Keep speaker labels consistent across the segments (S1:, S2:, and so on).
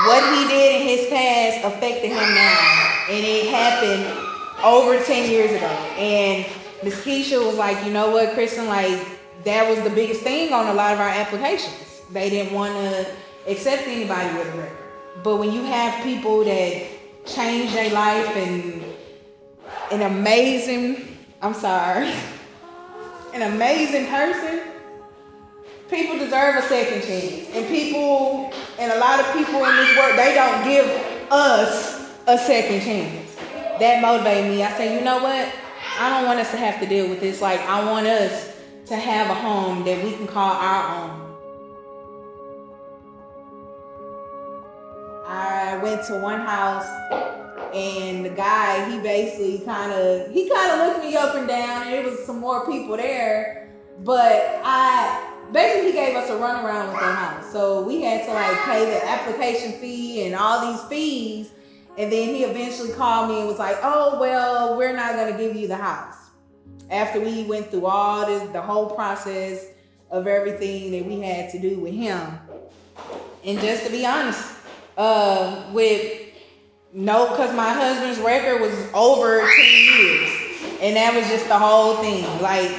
S1: what he did in his past affected him now. And it happened over 10 years ago. And Miss Kiesha was like, you know what, Christan, like, that was the biggest thing on a lot of our applications. They didn't want to accept anybody with a record. But when you have people that change their life and an amazing person, people deserve a second chance. And a lot of people in this world, they don't give us a second chance. That motivated me. I said, you know what? I don't want us to have to deal with this. Like, I want us to have a home that we can call our own. I went to one house and the guy, he kind of looked me up and down, and there was some more people there, but he gave us a runaround with that house. So we had to like pay the application fee and all these fees. And then he eventually called me and was like, oh, well, we're not going to give you the house. After we went through all this, the whole process of everything that we had to do with him. And just to be honest, because my husband's record was over 10 years. And that was just the whole thing. Like,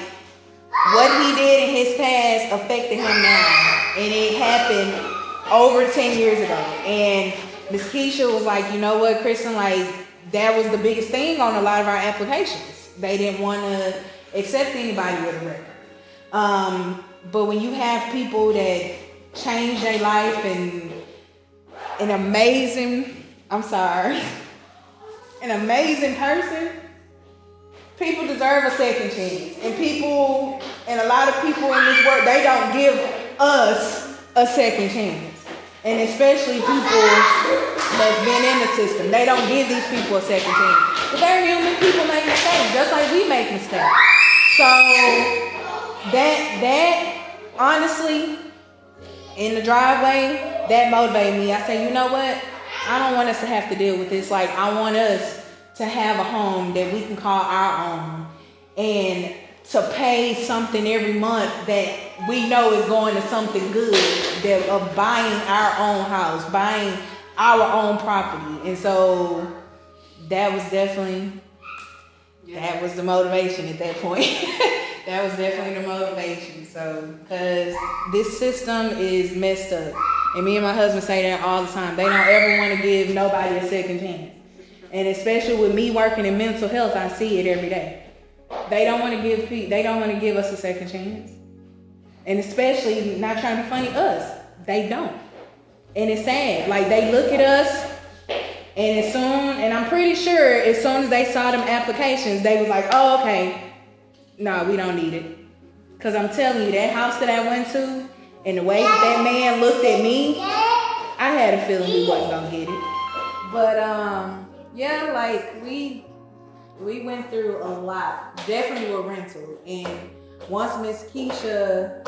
S1: what he did in his past affected him now. And it happened over 10 years ago. And Miss Kiesha was like, you know what, Christan, like, that was the biggest thing on a lot of our applications. They didn't want to accept anybody with a record. But when you have people that change their life and an amazing person, people deserve a second chance. And a lot of people in this world, they don't give us a second chance. And especially people that's been in the system. They don't give these people a second chance. But they're human. People make mistakes, just like we make mistakes. So that honestly, in the driveway, that motivated me. I said, you know what? I don't want us to have to deal with this. Like, I want us to have a home that we can call our own, and to pay something every month that we know is going to something good, that of buying our own house, buying our own property. And so that was definitely, that was the motivation at that point. That was definitely the motivation. So, because this system is messed up. And me and my husband say that all the time. They don't ever want to give nobody a second chance. And especially with me working in mental health, I see it every day. They don't want to give us a second chance. And especially, not trying to be funny, us. They don't. And it's sad. Like, they look at us, and I'm pretty sure as soon as they saw them applications, they was like, oh, okay, no, we don't need it. Because I'm telling you, that house that I went to, and the way that man looked at me, I had a feeling we wasn't gonna get it. But yeah, like we went through a lot. Definitely with rental. And once Miss Kiesha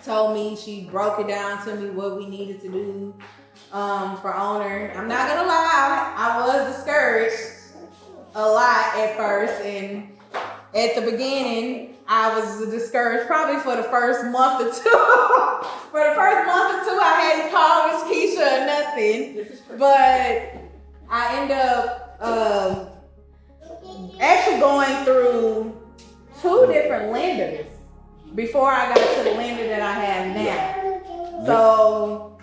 S1: told me, she broke it down to me what we needed to do for owner. I'm not gonna lie, I was discouraged a lot at first, and at the beginning, I was discouraged probably for the first month or two. For the first month or two, I hadn't called Miss Kiesha or nothing. But I ended up actually going through 2 different lenders before I got to the lender that I have now. So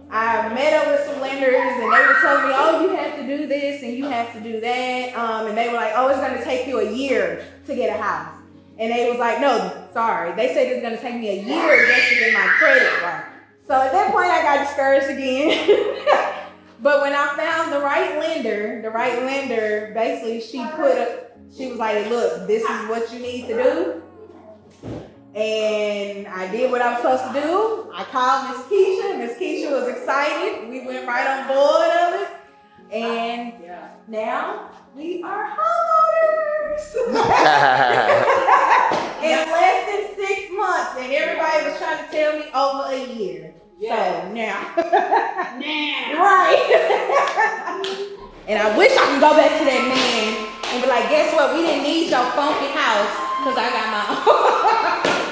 S1: I met up with some lenders, and they were telling me, oh, you have to do this and you have to do that. And they were like, oh, it's going to take you a year to get a house. And they was like, no, sorry. They said it's going to take me a year just to get my credit right. So at that point, I got discouraged again. But when I found the right lender, basically she was like, look, this is what you need to do. And I did what I was supposed to do. I called Miss Kiesha. Miss Kiesha was excited. We went right on board of it. And now we are homeowners. In less than 6 months. And everybody was trying to tell me over a year. Yeah. So now. Right. And I wish I could go back to that man and be like, guess what? We didn't need your funky house because I got my own.